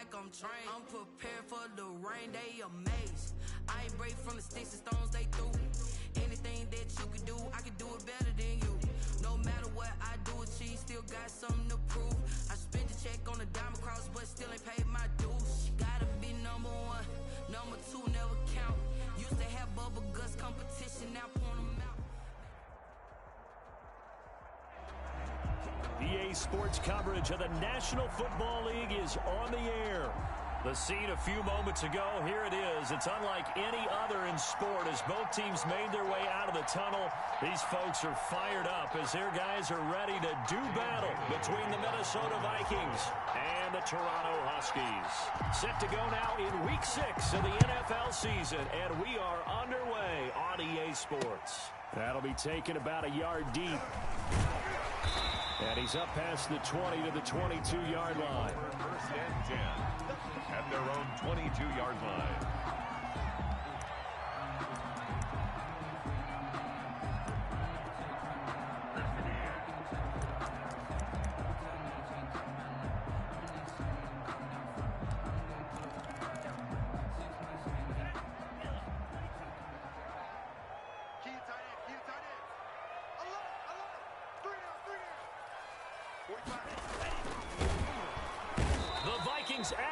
like I'm trained. I'm prepared for the rain, they amazed. I ain't brave from the sticks and stones they threw. Anything that you could do, I could do it better than you. No matter what I do, achieve, still got something to prove. I spent the check on the diamond cross, but still ain't paid my dues. Gotta be number one, number two never count. Used to have bubble guts competition, now point them out. EA Sports coverage of the National Football League is on the air. The scene a few moments ago, here it is. It's unlike any other in sport as both teams made their way out of the tunnel. These folks are fired up as their guys are ready to do battle between the Minnesota Vikings and the Toronto Huskies. Set to go now in Week 6 of the NFL season, and we are underway on EA Sports. That'll be taken about a yard deep. And he's up past the 20 to the 22-yard line. First and 10 at their own 22-yard line.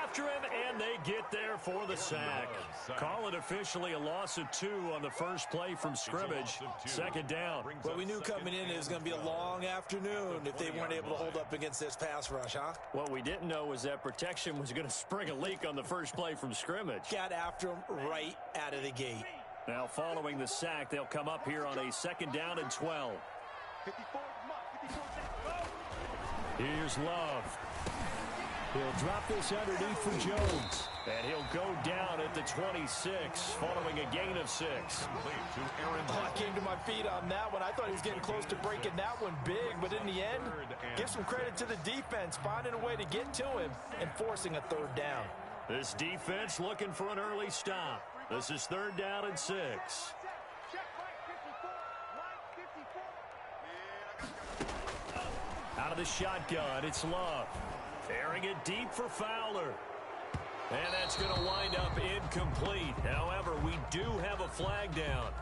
After him, and they get there for the sack. Call it officially a loss of 2 on the first play from scrimmage. Second down. Well, we knew coming in it was going to be a long afternoon if they weren't able to hold up against this pass rush, huh? What we didn't know was that protection was going to spring a leak on the first play from scrimmage. Got after him right out of the gate. Now, following the sack, they'll come up here on a second down and 12. Here's Love. He'll drop this underneath for Jones. And he'll go down at the 26, following a gain of 6. I came to my feet on that one. I thought he was getting close to breaking that one big, but in the end, give some credit to the defense, finding a way to get to him and forcing a third down. This defense looking for an early stop. This is third down and 6. Out of the shotgun, it's Love. Airing it deep for Fowler. And that's going to wind up incomplete. However, we do have a flag down.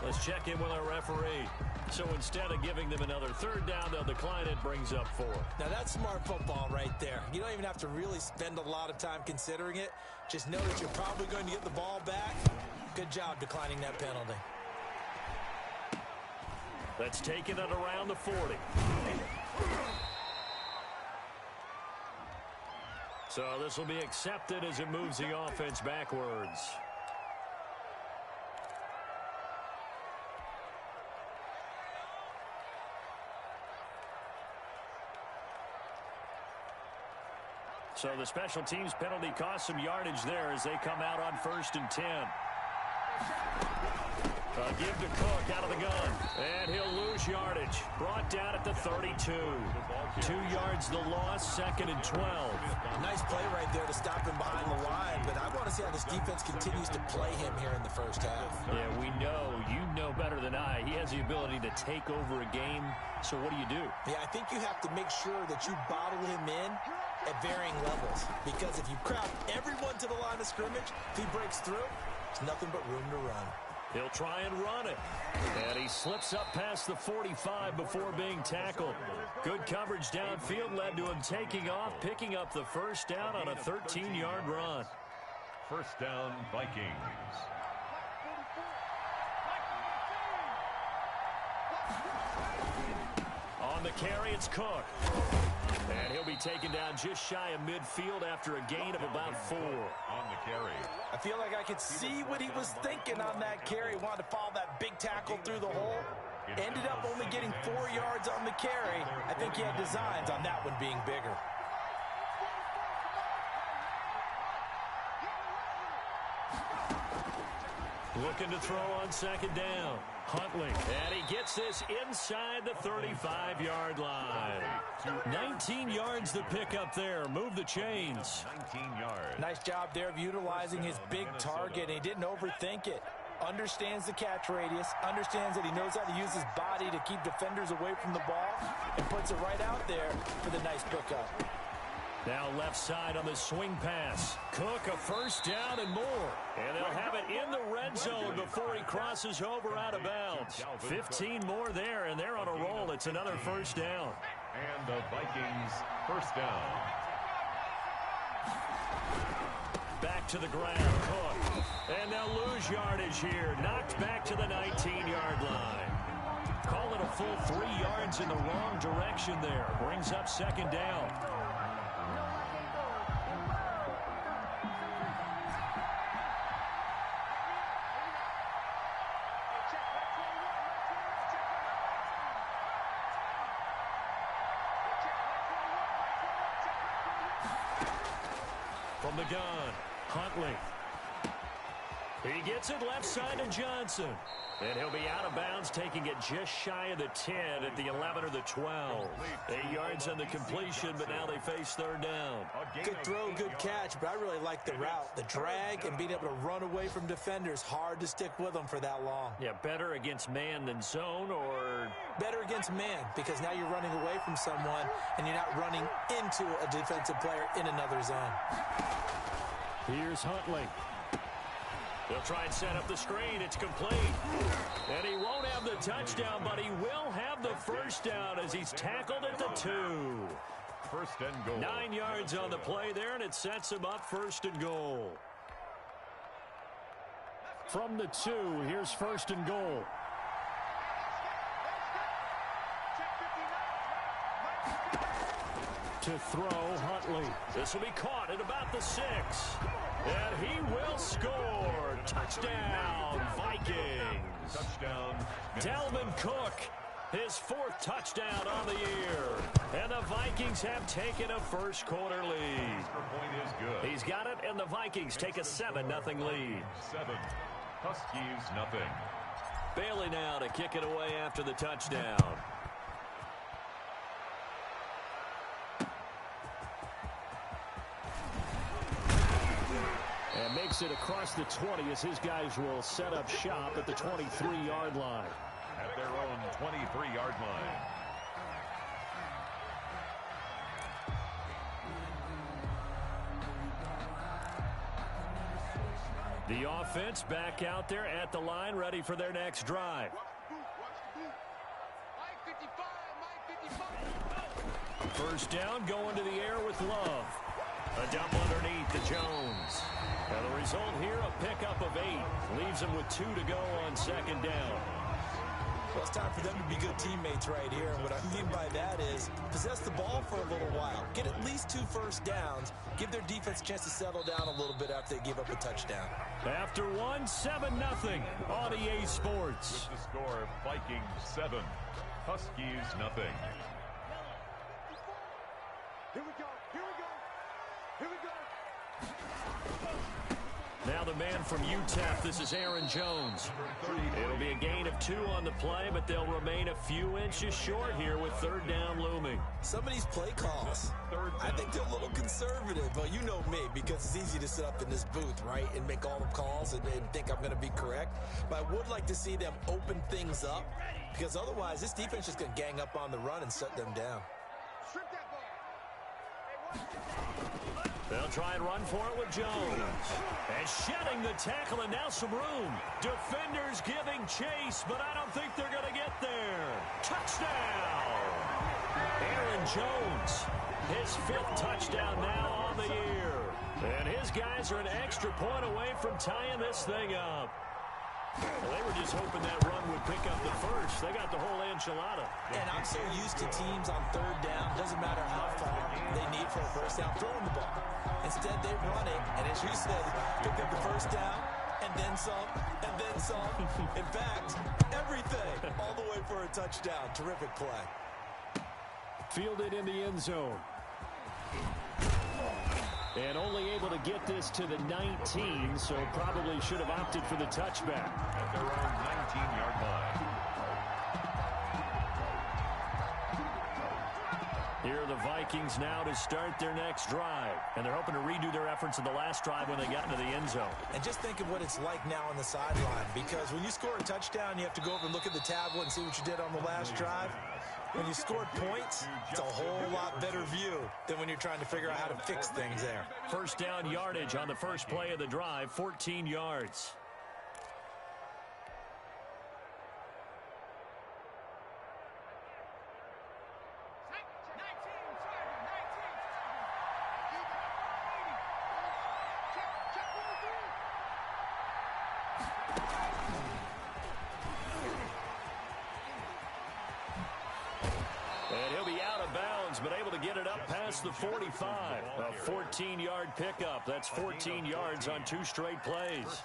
Let's check in with our referee. So instead of giving them another third down, they'll decline it, brings up 4. Now that's smart football right there. You don't even have to really spend a lot of time considering it. Just know that you're probably going to get the ball back. Good job declining that penalty. That's taken at around the 40. So this will be accepted as it moves the offense backwards. So the special teams penalty costs some yardage there as they come out on first and 10. Give to Cook out of the gun. And he'll lose yardage. Brought down at the 32. 2 yards the loss, second and 12. Nice play right there to stop him behind the line, but I want to see how this defense continues to play him here in the first half. Yeah, we know. You know better than I. He has the ability to take over a game. So what do you do? Yeah, I think you have to make sure that you bottle him in at varying levels. Because if you crowd everyone to the line of scrimmage, if he breaks through, there's nothing but room to run. He'll try and run it. And he slips up past the 45 before being tackled. Good coverage downfield led to him taking off, picking up the first down on a 13-yard run. First down, Vikings. On the carry, it's Cook. And he'll be taken down just shy of midfield after a gain of about 4. On the carry. I feel like I could see what he was thinking on that carry. Wanted to follow that big tackle through the hole. Ended up only getting 4 yards on the carry. I think he had designs on that one being bigger. Looking to throw on second down. Huntley. And he gets this inside the 35-yard line. 19 yards to pick up there. Move the chains. 19 yards. Nice job there of utilizing his big target. He didn't overthink it. Understands the catch radius. Understands that he knows how to use his body to keep defenders away from the ball. And puts it right out there for the nice pickup. Now left side on the swing pass. Cook a first down and more. And they'll have it in the red zone before he crosses over out of bounds. 15 more there, and they're on a roll. It's another first down. And the Vikings first down. Back to the ground, Cook. And they'll lose yardage here. Knocked back to the 19-yard line. Call it a full 3 yards in the wrong direction there. Brings up second down. From the gun, Huntley. He gets it left side to Johnson. And he'll be out of bounds, taking it just shy of the 10 at the 11 or the 12. 8 yards on the completion, but now they face third down. Good throw, good catch, but I really like the route. The drag and being able to run away from defenders, hard to stick with them for that long. Yeah, better against man than zone, or? Better against man, because now you're running away from someone and you're not running into a defensive player in another zone. Here's Huntley. They'll try and set up the screen. It's complete. And he won't have the touchdown, but he will have the first down as he's tackled at the 2. First and goal. 9 yards on the play there, and it sets him up first and goal. From the 2, here's first and goal. To throw, Huntley. This will be caught at about the 6. And he will score. Touchdown, Vikings. Touchdown. Dalvin Cook, his 4th touchdown on the year. And the Vikings have taken a first quarter lead. Extra point is good. He's got it, and the Vikings take a 7-0 lead. 7. Huskies, nothing. Bailey now to kick it away after the touchdown. And makes it across the 20 as his guys will set up shop at the 23-yard line. At their own 23-yard line. The offense back out there at the line, ready for their next drive. First down, going to the air with Love. A dump underneath to Jones. And the result here, a pickup of 8. Leaves them with 2 to go on second down. Well, it's time for them to be good teammates right here. And what I mean by that is possess the ball for a little while. Get at least 2 first downs. Give their defense a chance to settle down a little bit after they give up a touchdown. After 1, 7-0 on EA Sports. With the score, Vikings 7. Huskies nothing. Here we go. Here we go. Here we go. Now the man from UTEP, this is Aaron Jones. It'll be a gain of 2 on the play, but they'll remain a few inches short here with third down looming. Some of these play calls, I think they're a little conservative. Well, you know me, because it's easy to sit up in this booth, right, and make all the calls and think I'm going to be correct. But I would like to see them open things up, because otherwise this defense is going to gang up on the run and shut them down. They'll try and run for it with Jones. And shedding the tackle, and now some room. Defenders giving chase, but I don't think they're going to get there. Touchdown! Aaron Jones, his 5th touchdown now on the year. And his guys are an extra point away from tying this thing up. Well, they were just hoping that run would pick up the first. They got the whole enchilada. And I'm so used to teams on third down, doesn't matter how far they need for a first down, throwing the ball. Instead, they run it, and as you said, pick up the first down, and then some, and then some. In fact, everything, all the way for a touchdown. Terrific play. Fielded in the end zone. And only able to get this to the 19, so probably should have opted for the touchback. At their own 19-yard line. Here are the Vikings now to start their next drive. And they're hoping to redo their efforts in the last drive when they got into the end zone. And just think of what it's like now on the sideline, because when you score a touchdown, you have to go over and look at the tablet and see what you did on the last drive. When you scored points, it's a whole lot better view than when you're trying to figure out how to fix things there. First down yardage on the first play of the drive, 14 yards. And he'll be out of bounds, but able to get it up past the 45. A 14-yard pickup. That's 14 yards on 2 straight plays.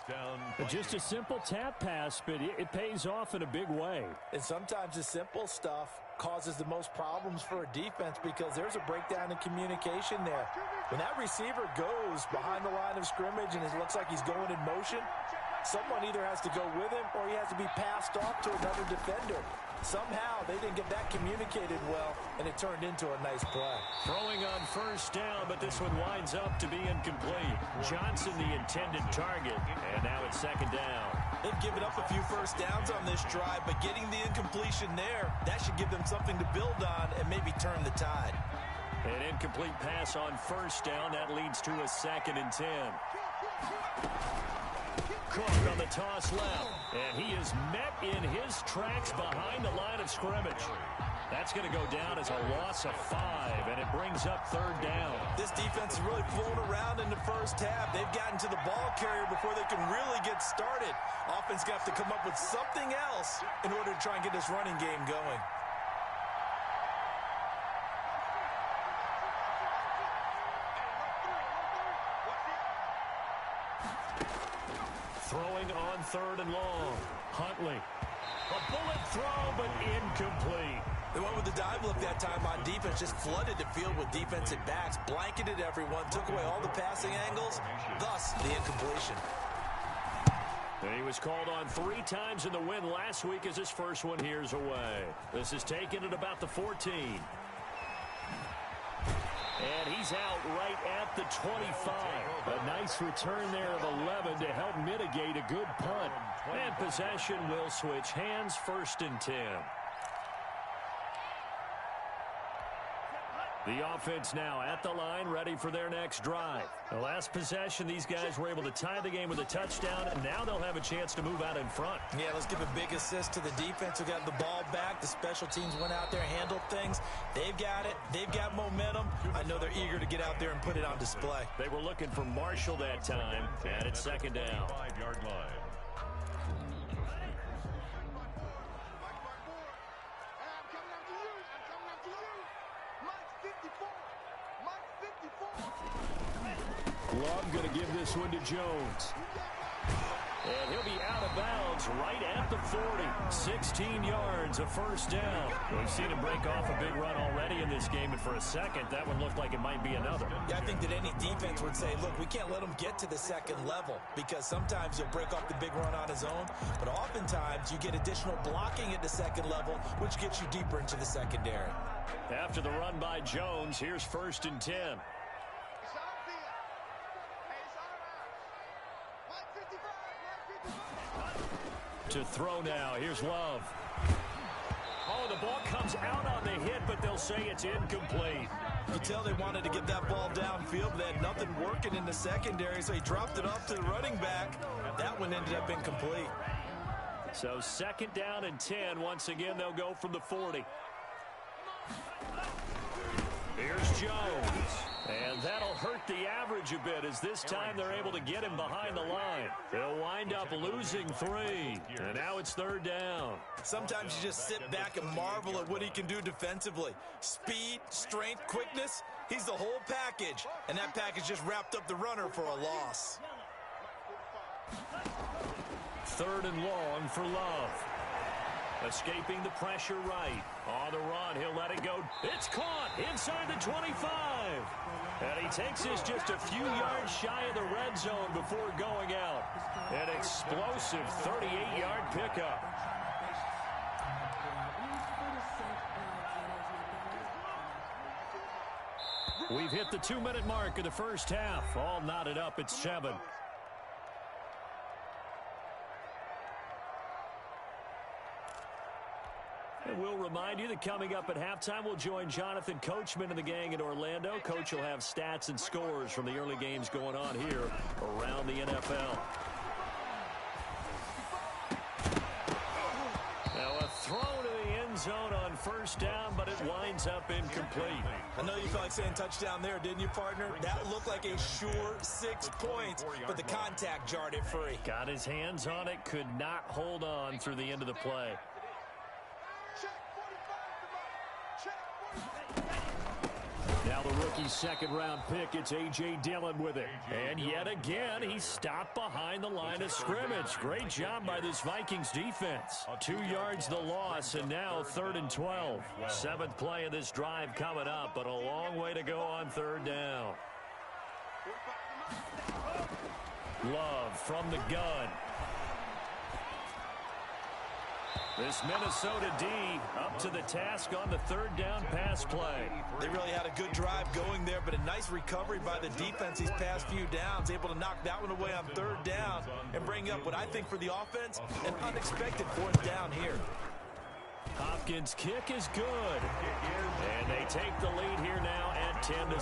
Just a simple tap pass, but it pays off in a big way. And sometimes the simple stuff causes the most problems for a defense because there's a breakdown in communication there. When that receiver goes behind the line of scrimmage and it looks like he's going in motion, someone either has to go with him or he has to be passed off to another defender. Somehow they didn't get that communicated well, and it turned into a nice play. Throwing on first down, but this one winds up to be incomplete. Johnson the intended target, and now it's second down. They've given up a few first downs on this drive, but getting the incompletion there, that should give them something to build on and maybe turn the tide. An incomplete pass on first down. That leads to a 2nd and 10. Cook on the toss left, and he is met in his tracks behind the line of scrimmage. That's going to go down as a loss of 5, and it brings up 3rd down. This defense is really flown around in the first half. They've gotten to the ball carrier before they can really get started. Offense got to come up with something else in order to try and get this running game going. Throwing on 3rd and long. Huntley. A bullet throw, but incomplete. They went with the dive look that time on defense, just flooded the field with defensive backs, blanketed everyone, took away all the passing angles, thus the incompletion. And he was called on 3 times in the win last week as his first one here's away. This is taken at about the 14. And he's out right at the 25. A nice return there of 11 to help mitigate a good punt. And possession will switch hands, 1st and 10. The offense now at the line, ready for their next drive. The last possession, these guys were able to tie the game with a touchdown, and now they'll have a chance to move out in front. Yeah, let's give a big assist to the defense who got the ball back. The special teams went out there, handled things. They've got it. They've got momentum. I know they're eager to get out there and put it on display. They were looking for Marshall that time, and it's 2nd down. 5-yard line. Love going to give this one to Jones. And he'll be out of bounds right at the 40. 16 yards, a 1st down. We've seen him break off a big run already in this game, and for a second, that one looked like it might be another. Yeah, I think that any defense would say, look, we can't let him get to the 2nd level because sometimes he'll break off the big run on his own, but oftentimes you get additional blocking at the 2nd level, which gets you deeper into the secondary. After the run by Jones, here's 1st and 10. To throw now. Here's Love. Oh, the ball comes out on the hit, but they'll say it's incomplete. You tell they wanted to get that ball downfield, but they had nothing working in the secondary, so he dropped it off to the running back. That one ended up incomplete. So 2nd down and 10. Once again, they'll go from the 40. Here's Jones. And that'll hurt the average a bit as this time they're able to get him behind the line. They'll wind up losing 3. And now it's 3rd down. Sometimes you just sit back and marvel at what he can do defensively. Speed, strength, quickness, he's the whole package. And that package just wrapped up the runner for a loss. 3rd and long for Love. Escaping the pressure right. On the run, he'll let it go. It's caught inside the 25. And he takes this just a few yards shy of the red zone before going out. An explosive 38-yard pickup. We've hit the 2-minute mark of the first half. All knotted up at 7. And we'll remind you that coming up at halftime, we'll join Jonathan Coachman and the gang in Orlando. Coach will have stats and scores from the early games going on here around the NFL. Now a throw to the end zone on first down, but it winds up incomplete. I know you felt like saying touchdown there, didn't you, partner? That looked like a sure 6 points, but the contact jarred it free. Got his hands on it, could not hold on through the end of the play. Now the rookie's second-round pick, it's A.J. Dillon with it. And yet again, he stopped behind the line of scrimmage. Great job by this Vikings defense. 2 yards the loss, and now 3rd and 12. 7th play of this drive coming up, but a long way to go on 3rd down. Love from the gun. This Minnesota D up to the task on the 3rd down pass play. They really had a good drive going there, but a nice recovery by the defense these past few downs, able to knock that one away on 3rd down and bring up what I think for the offense, an unexpected 4th down here. Hopkins' kick is good. And they take the lead here now at 10-7.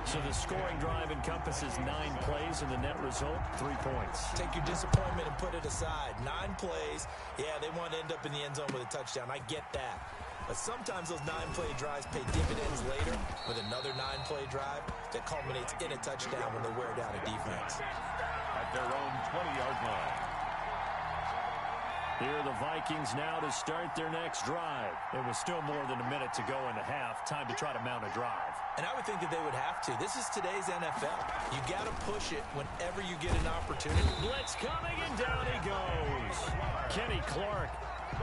So the scoring drive encompasses 9 plays, and the net result, 3 points. Take your disappointment and put it aside. 9 plays. Yeah, they want to end up in the end zone with a touchdown. I get that. But sometimes those 9-play drives pay dividends later with another 9-play drive that culminates in a touchdown when they wear down a defense. At their own 20-yard line. Here are the Vikings now to start their next drive. It was still more than a minute to go in the half. Time to try to mount a drive. And I would think that they would have to. This is today's NFL. You got to push it whenever you get an opportunity. Blitz coming, and down he goes. Kenny Clark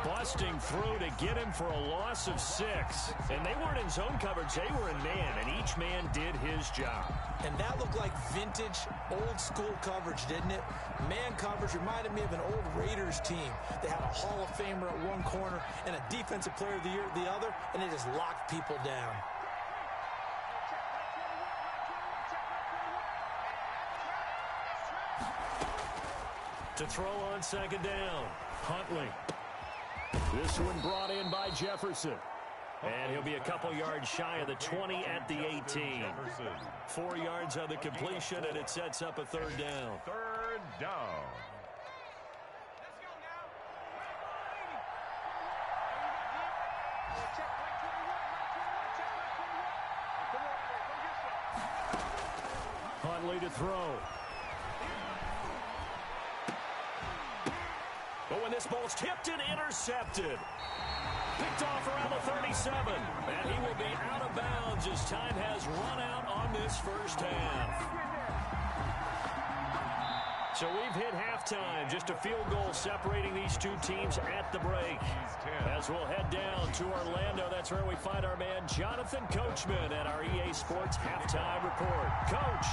busting through to get him for a loss of 6. And they weren't in zone coverage. They were in man, and each man did his job. And that looked like vintage, old-school coverage, didn't it? Man coverage reminded me of an old Raiders team. They had a Hall of Famer at one corner and a Defensive Player of the Year at the other, and they just locked people down. To throw on 2nd down, Huntley. This one brought in by Jefferson. And he'll be a couple yards shy of the 20 at the 18. 4 yards on the completion, and it sets up a 3rd down. 3rd down. Huntley to throw. But when this ball's tipped and intercepted. Picked off around the 37. And he will be out of bounds as time has run out on this first half. So we've hit halftime. Just a field goal separating these two teams at the break. As we'll head down to Orlando, that's where we find our man Jonathan Coachman at our EA Sports Halftime Report. Coach.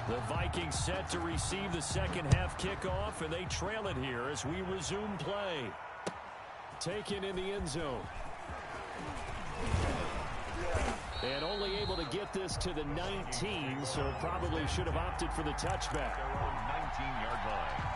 The Vikings set to receive the second half kickoff, and they trail it here as we resume play. Taken in the end zone. And only able to get this to the 19, so probably should have opted for the touchback. Their own 19-yard line.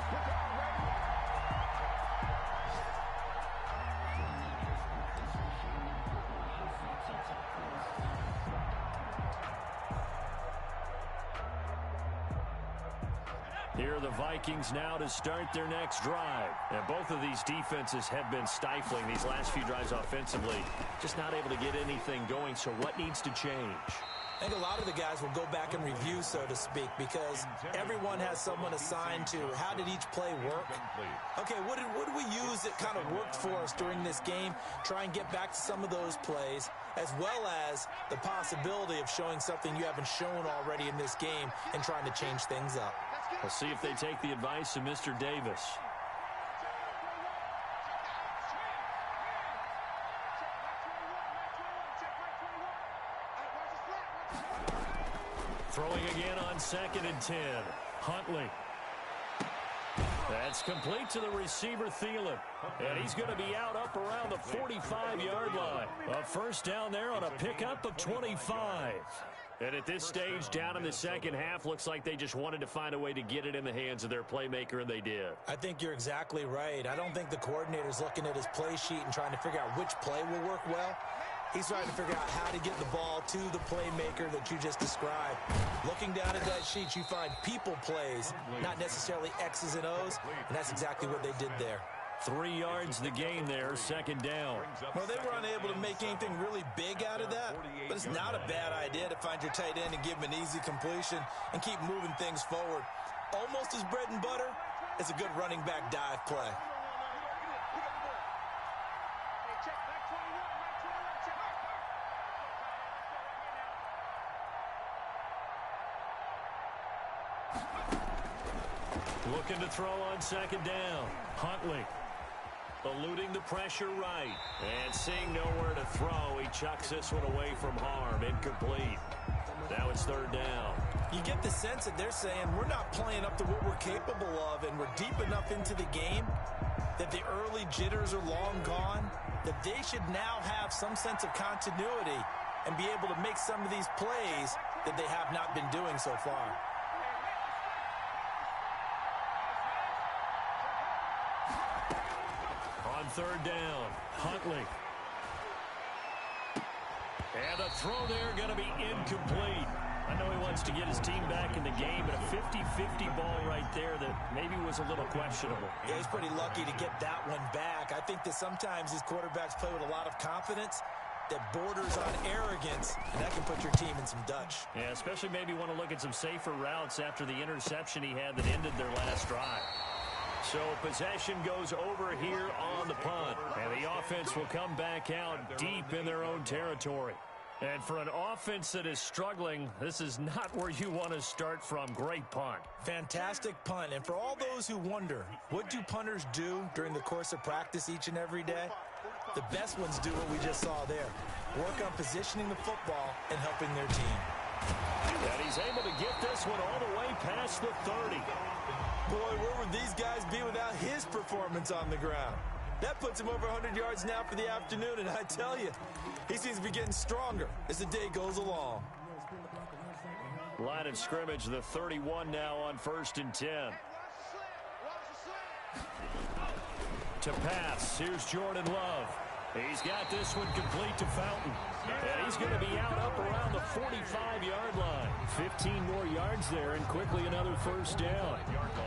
Here are the Vikings now to start their next drive. And both of these defenses have been stifling these last few drives offensively. Just not able to get anything going, so what needs to change? I think a lot of the guys will go back and review, so to speak, because everyone has someone assigned to how did each play work. Okay, what did we use that kind of worked for us during this game? Try and get back to some of those plays, as well as the possibility of showing something you haven't shown already in this game and trying to change things up. We'll see if they take the advice of Mr. Davis. Throwing again on 2nd and 10. Huntley. That's complete to the receiver, Thielen. And he's going to be out up around the 45-yard line. A first down there on a pickup of 25. And at this stage, down in the second half, looks like they just wanted to find a way to get it in the hands of their playmaker, and they did. I think you're exactly right. I don't think the coordinator's looking at his play sheet and trying to figure out which play will work well. He's trying to figure out how to get the ball to the playmaker that you just described. Looking down at that sheet, you find people plays, not necessarily X's and O's, and that's exactly what they did there. 3 yards the gain there, second down. Well, they were unable to make anything really big out of that, but it's not a bad idea to find your tight end and give him an easy completion and keep moving things forward. Almost as bread and butter as a good running back dive play. Looking to throw on second down. Huntley eluding the pressure right. And seeing nowhere to throw, he chucks this one away from harm. Incomplete. Now it's third down. You get the sense that they're saying we're not playing up to what we're capable of, and we're deep enough into the game that the early jitters are long gone, that they should now have some sense of continuity and be able to make some of these plays that they have not been doing so far. On third down, Huntley. And the throw there going to be incomplete. I know he wants to get his team back in the game, but a 50-50 ball right there that maybe was a little questionable. Yeah, he's pretty lucky to get that one back. I think that sometimes these quarterbacks play with a lot of confidence that borders on arrogance, and that can put your team in some Dutch. Yeah, especially maybe want to look at some safer routes after the interception he had that ended their last drive. So possession goes over here on the punt, and the offense will come back out deep in their own territory. And for an offense that is struggling, this is not where you want to start from. Great punt. Fantastic punt. And for all those who wonder, what do punters do during the course of practice each and every day? The best ones do what we just saw there. Work on positioning the football and helping their team. And he's able to get this one all the way past the 30. Boy, where would these guys be without his performance on the ground? That puts him over 100 yards now for the afternoon, and I tell you, he seems to be getting stronger as the day goes along. Line of scrimmage, the 31 now on 1st and 10. To pass, here's Jordan Love. He's got this one complete to Fountain. And he's going to be out up around the 45-yard line. 15 more yards there, and quickly another first down.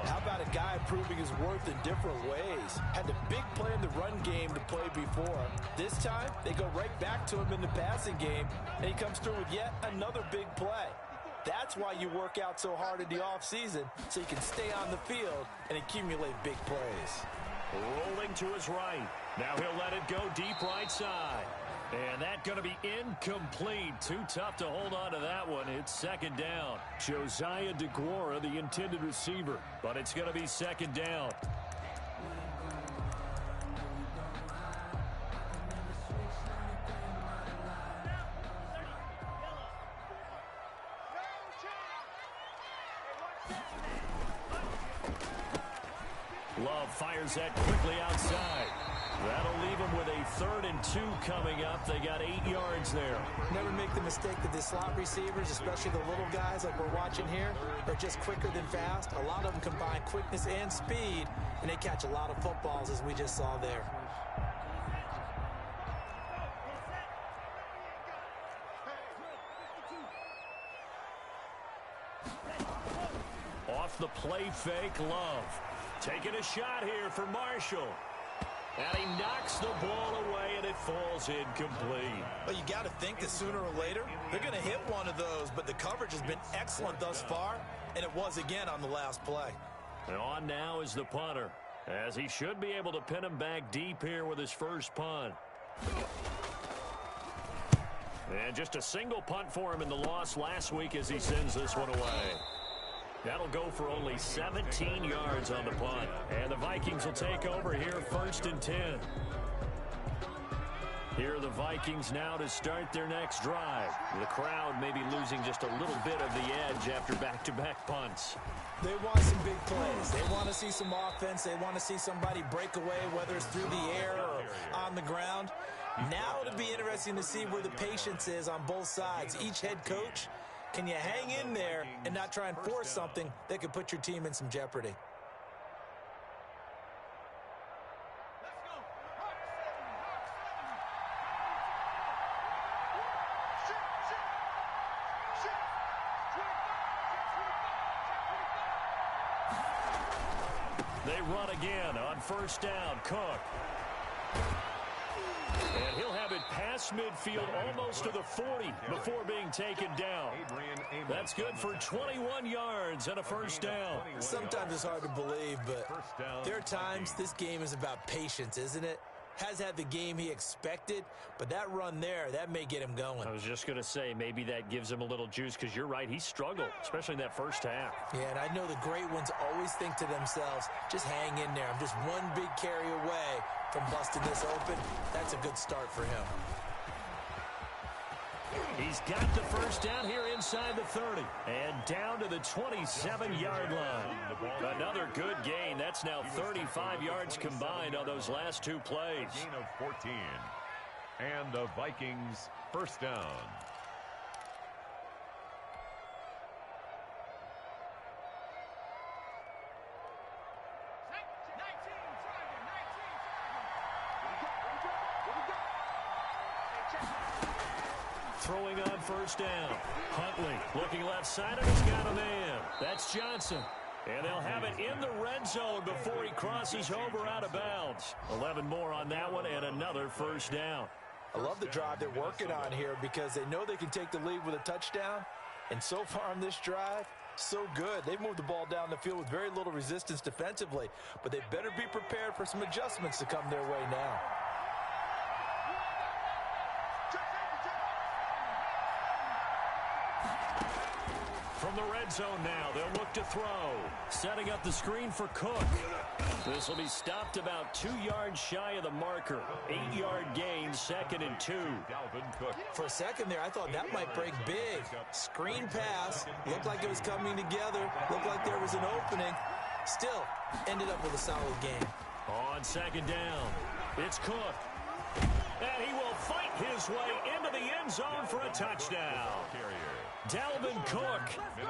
How about a guy proving his worth in different ways? Had the big play in the run game to play before. This time, they go right back to him in the passing game, and he comes through with yet another big play. That's why you work out so hard in the offseason, so you can stay on the field and accumulate big plays. Rolling to his right. Now he'll let it go deep right side. And that's going to be incomplete. Too tough to hold on to that one. It's second down. Josiah DeGuara, the intended receiver. But it's going to be second down. Love fires that quickly outside. That'll leave them with a 3rd and 2 coming up. They got 8 yards there. Never make the mistake that the slot receivers, especially the little guys like we're watching here, are just quicker than fast. A lot of them combine quickness and speed, and they catch a lot of footballs, as we just saw there. Off the play fake, Love. Taking a shot here for Marshall. And he knocks the ball away, and it falls incomplete. Well, you got to think that sooner or later, they're going to hit one of those, but the coverage has been excellent thus far, and it was again on the last play. And on now is the punter, as he should be able to pin him back deep here with his first punt. And just a single punt for him in the loss last week as he sends this one away. That'll go for only 17 yards on the punt. And the Vikings will take over here 1st and 10. Here are the Vikings now to start their next drive. The crowd may be losing just a little bit of the edge after back-to-back punts. They want some big plays. They want to see some offense. They want to see somebody break away, whether it's through the air or on the ground. Now it'll be interesting to see where the patience is on both sides. Each head coach, can you hang in there and not try and force something that could put your team in some jeopardy? They run again on first down. Cook. And he'll have it past midfield almost to the 40 before being taken down. That's good for 21 yards and a first down. Sometimes it's hard to believe, but there are times this game is about patience, isn't it? Has had the game he expected, but that run there, that may get him going. I was just going to say, maybe that gives him a little juice, because you're right, he struggled, especially in that first half. Yeah, and I know the great ones always think to themselves, just hang in there. I'm just one big carry away from busting this open. That's a good start for him. He's got the first down here inside the 30 and down to the 27-yard line. Another good gain. That's now 35 yards combined on those last two plays. Gain of 14. And the Vikings first down. Throwing on first down. Huntley looking left side, and he's got a man. That's Johnson. And they'll have it in the red zone before he crosses over out of bounds. 11 more on that one and another first down. I love the drive they're working on here because they know they can take the lead with a touchdown. And so far on this drive, so good. They've moved the ball down the field with very little resistance defensively, but they better be prepared for some adjustments to come their way now. From the red zone now, they'll look to throw. Setting up the screen for Cook. This will be stopped about 2 yards shy of the marker. 8-yard gain, 2nd and 2. For a second there, I thought that might break big. Screen pass. Looked like it was coming together. Looked like there was an opening. Still, ended up with a solid game. On 2nd down, it's Cook. And he will fight his way into the end zone for a touchdown. Dalvin Cook,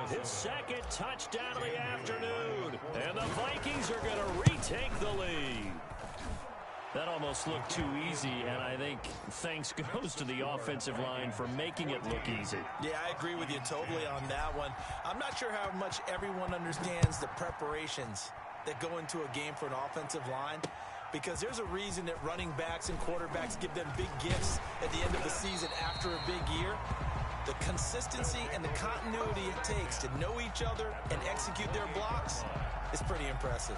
his 2nd touchdown of the afternoon. And the Vikings are going to retake the lead. That almost looked too easy, and I think thanks goes to the offensive line for making it look easy. Yeah, I agree with you totally on that one. I'm not sure how much everyone understands the preparations that go into a game for an offensive line, because there's a reason that running backs and quarterbacks give them big gifts at the end of the season after a big year. The consistency and the continuity it takes to know each other and execute their blocks is pretty impressive.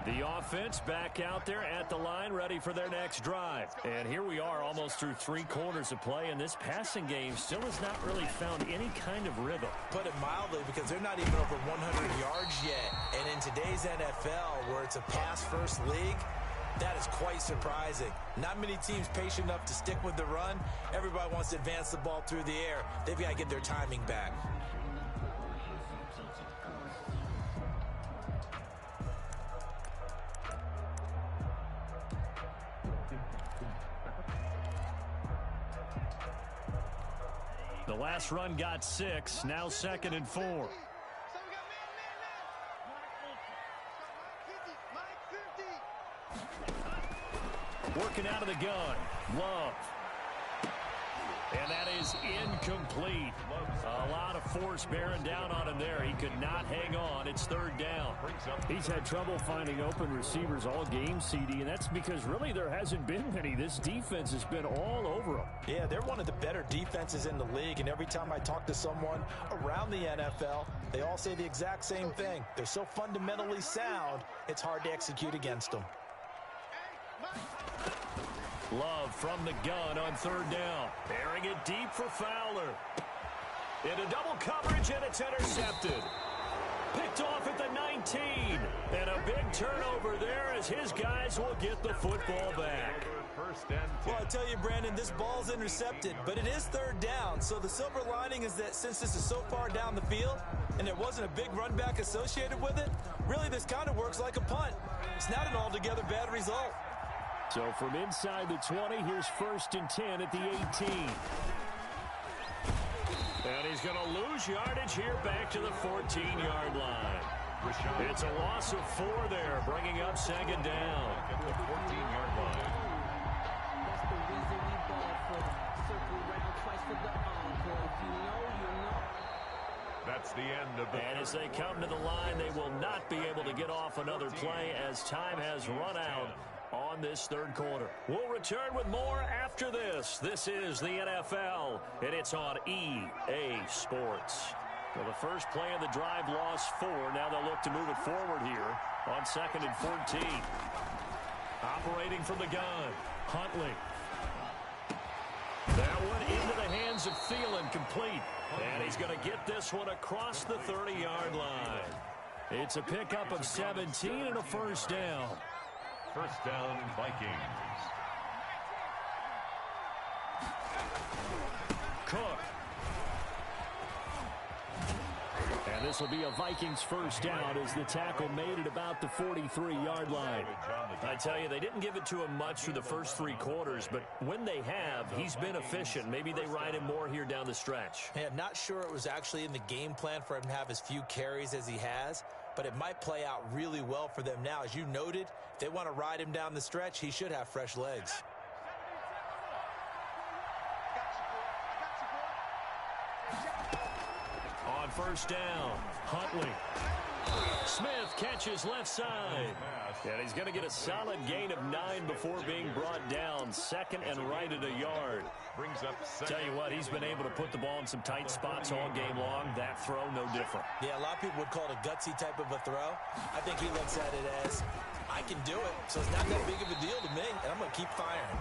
The offense back out there at the line, ready for their next drive. And here we are almost through 3 quarters of play, and this passing game still has not really found any kind of rhythm. Put it mildly, because they're not even over 100 yards yet. And in today's NFL, where it's a pass-first league, that is quite surprising. Not many teams patient enough to stick with the run. Everybody wants to advance the ball through the air. They've got to get their timing back. The last run got 6, now 2nd and 4. Working out of the gun, Love. And that is incomplete. A lot of force bearing down on him there. He could not hang on. It's 3rd down. He's had trouble finding open receivers all game, CD, and that's because really there hasn't been many. This defense has been all over him. Yeah, they're one of the better defenses in the league, and every time I talk to someone around the NFL, they all say the exact same thing. They're so fundamentally sound, it's hard to execute against them. Love from the gun on 3rd down. Bearing it deep for Fowler. Into double coverage, and it's intercepted. Picked off at the 19. lead. And a big turnover there as his guys will get the football back. Well, I tell you, Brandon, this ball's intercepted, but it is third down. So the silver lining is that since this is so far down the field and there wasn't a big run back associated with it, really this kind of works like a punt. It's not an altogether bad result. So from inside the 20, here's 1st and 10 at the 18. And he's going to lose yardage here back to the 14-yard line. It's a loss of 4 there, bringing up 2nd down. At the 14-yard line. That's the reason we ball for. Circle around twice for the encore. If you know, you know. That's the end of the And as they come to the line, they will not be able to get off another play as time has run out on this 3rd quarter. We'll return with more after this. This is the NFL, and it's on EA Sports. Well, the first play of the drive lost 4. Now they'll look to move it forward here on 2nd and 14. Operating from the gun, Huntley. That one into the hands of Thielen, complete. And he's going to get this one across the 30-yard line. It's a pickup of 17 and a 1st down. 1st down, Vikings. Cook. And this will be a Vikings 1st down as the tackle made it about the 43-yard line. I tell you, they didn't give it to him much through the first 3 quarters, but when they have, he's been efficient. Maybe they ride him more here down the stretch. Hey, I'm not sure it was actually in the game plan for him to have as few carries as he has, but it might play out really well for them now. As you noted, if they want to ride him down the stretch, he should have fresh legs. On 1st down, Huntley. Smith catches left side. And he's going to get a solid gain of 9 before being brought down. 2nd and right at a yard. Brings up Tell you what, he's been able to put the ball in some tight spots all game long. That throw, no different. Yeah, a lot of people would call it a gutsy type of a throw. I think he looks at it as, I can do it, so it's not that big of a deal to me, and I'm going to keep firing.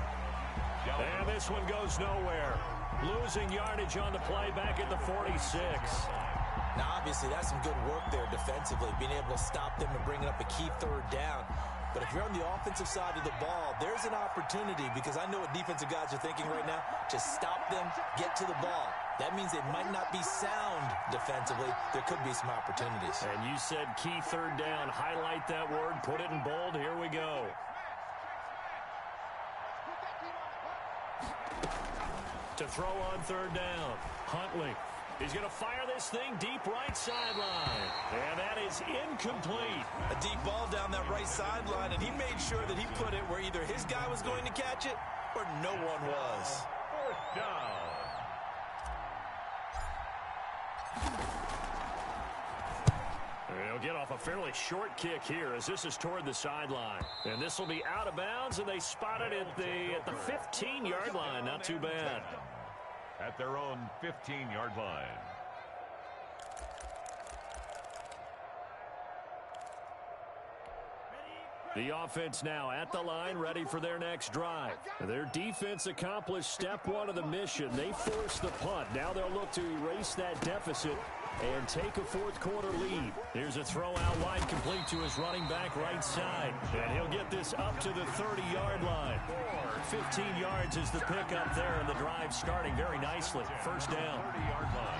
And this one goes nowhere. Losing yardage on the play back at the 46. Now, obviously, that's some good work there defensively, being able to stop them and bringing up a key 3rd down. But if you're on the offensive side of the ball, there's an opportunity, because I know what defensive guys are thinking right now. Just stop them, get to the ball. That means they might not be sound defensively. There could be some opportunities. And you said key 3rd down. Highlight that word. Put it in bold. Here we go. To throw on 3rd down, Huntley. He's going to fire this thing deep right sideline. And that is incomplete. A deep ball down that right sideline, and he made sure that he put it where either his guy was going to catch it or no one was. 4th down. They'll get off a fairly short kick here as this is toward the sideline. And this will be out of bounds, and they spot it at the 15-yard line. Not too bad. At their own 15-yard line. The offense now at the line, ready for their next drive. Their defense accomplished step 1 of the mission. They forced the punt. Now they'll look to erase that deficit and take a 4th quarter lead. Here's a throw out wide, complete to his running back right side. And he'll get this up to the 30-yard line. 15 yards is the pickup there, and the drive starting very nicely. 1st down. 30-yard line.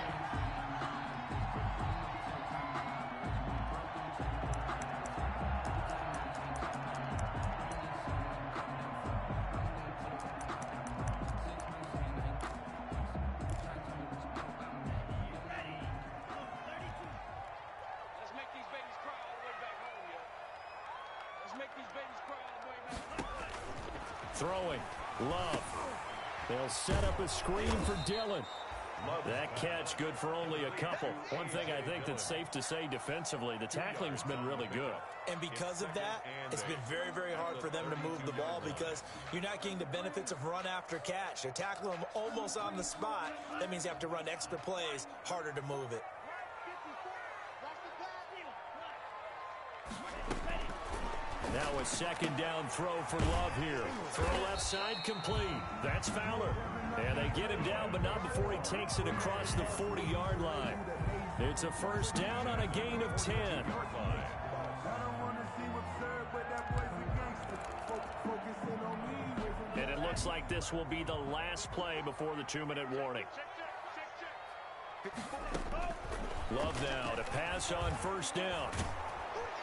Throwing. Love. They'll set up a screen for Dillon. That catch good for only a couple. One thing I think that's safe to say defensively, the tackling's been really good. And because of that, it's been very, very hard for them to move the ball because you're not getting the benefits of run after catch. They're tackling them almost on the spot. That means you have to run extra plays, harder to move it. Now a 2nd down throw for Love here. Throw left side complete. That's Fowler. And they get him down, but not before he takes it across the 40-yard line. It's a 1st down on a gain of 10. looks like this will be the last play before the 2-minute warning. Love now to pass on first down.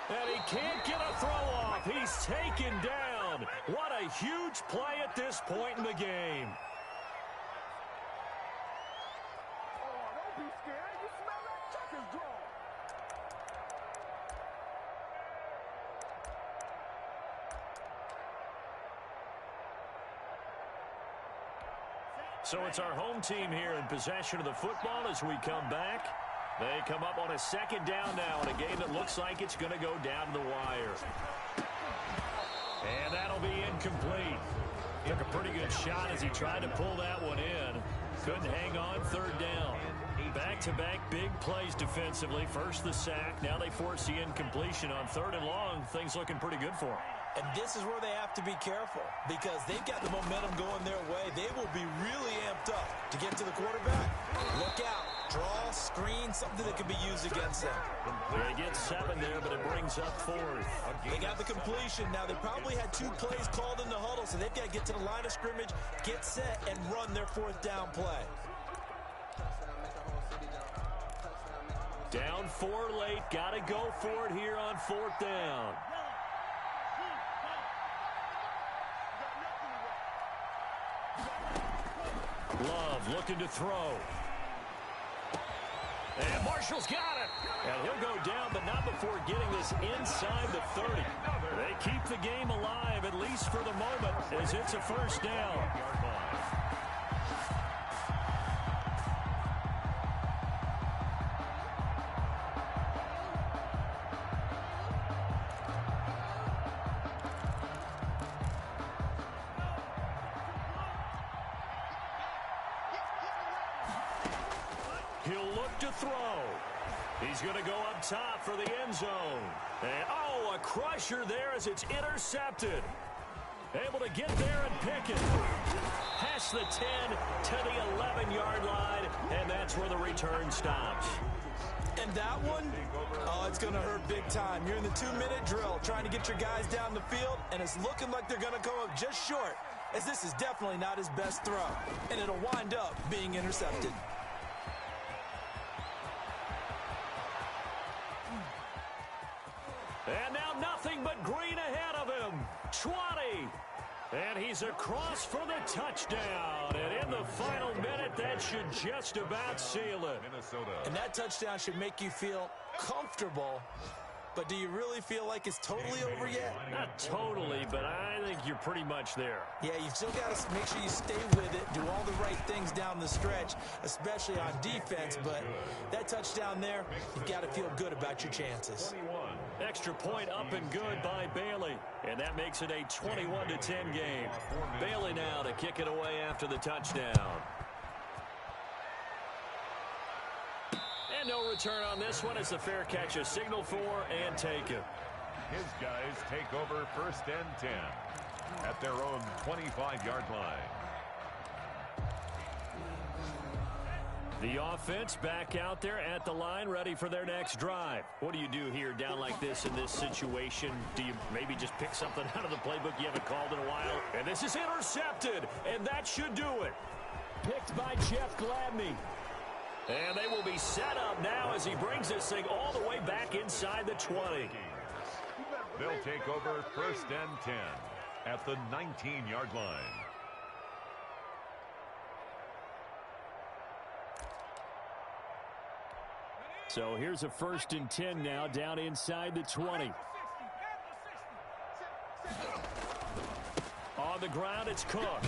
And he can't get a throw off. He's taken down. What a huge play at this point in the game. Don't be scared. You smell that checkers draw. So it's our home team here in possession of the football as we come back. They come up on a second down now in a game that looks like it's going to go down to the wire. And that'll be incomplete. Took a pretty good shot as he tried to pull that one in. Couldn't hang on third down. Back-to-back big plays defensively. First the sack. Now they force the incompletion on third and long. Things looking pretty good for them. And this is where they have to be careful because they've got the momentum going their way. They will be really amped up to get to the quarterback. Look out. Draw, screen, something that can be used against them. They get 7 there, but it brings up 4th. They got the completion. Now, they probably had 2 plays called in the huddle, so they've got to get to the line of scrimmage, get set, and run their 4th down play. Down 4 late. Got to go for it here on 4th down. Love looking to throw. And Marshall's got it. And he'll go down, but not before getting this inside the 30. They keep the game alive, at least for the moment, as it's a first down. He'll look to throw. He's going to go up top for the end zone. And, oh, a crusher there as it's intercepted. Able to get there and pick it. Past the 10 to the 11-yard line, and that's where the return stops. And that one, oh, it's going to hurt big time. You're in the 2-minute drill trying to get your guys down the field, and it's looking like they're going to come up just short, as this is definitely not his best throw, and it'll wind up being intercepted. And now nothing but green ahead of him. 20. And he's across for the touchdown. And in the final minute, that should just about seal it. Minnesota. And that touchdown should make you feel comfortable. But do you really feel like it's totally over yet? Not totally, but I think you're pretty much there. Yeah, you've still got to make sure you stay with it, do all the right things down the stretch, especially on defense. But that touchdown there, you've got to feel good about your chances. Extra point up and good by Bailey. And that makes it a 21-10 game. Bailey now to kick it away after the touchdown. And no return on this one as the fair catch is signaled for and taken. His guys take over first and 10 at their own 25-yard line. The offense back out there at the line, ready for their next drive. What do you do here down like this in this situation? Do you maybe just pick something out of the playbook you haven't called in a while? And this is intercepted, and that should do it. Picked by Jeff Gladney. And they will be set up now as he brings this thing all the way back inside the 20. They'll take over first and 10 at the 19-yard line. So here's a first and 10 now down inside the 20. On the ground, it's Cook.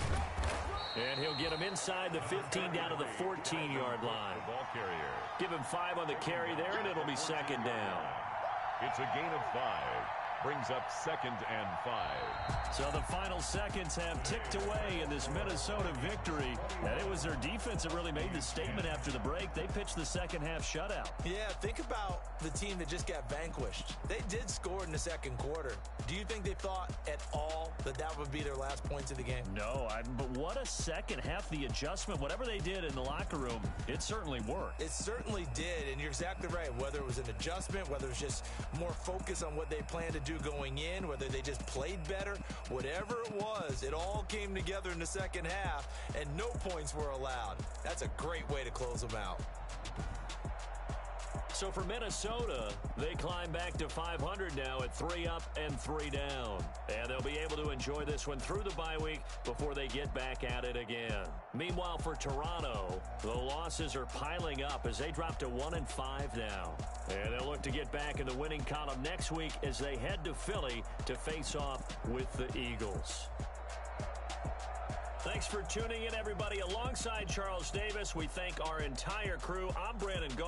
And he'll get him inside the 15 down to the 14-yard line. Ball carrier. Give him 5 on the carry there, and it'll be second down. It's a gain of 5. Brings up second and 5. So the final seconds have ticked away in this Minnesota victory. And it was their defense that really made the statement after the break. They pitched the second half shutout. Yeah, think about the team that just got vanquished. They did score in the second quarter. Do you think they thought at all that that would be their last points of the game? No, but what a second half. The adjustment, whatever they did in the locker room, it certainly worked. It certainly did, and you're exactly right. Whether it was an adjustment, whether it was just more focus on what they planned to do going in, whether they just played better, whatever it was, it all came together in the second half, and no points were allowed. That's a great way to close them out. So for Minnesota, they climb back to 500 now at 3 up and 3 down. And they'll be able to enjoy this one through the bye week before they get back at it again. Meanwhile, for Toronto, the losses are piling up as they drop to 1-5 now. And they'll look to get back in the winning column next week as they head to Philly to face off with the Eagles. Thanks for tuning in, everybody. Alongside Charles Davis, we thank our entire crew. I'm Brandon Gault.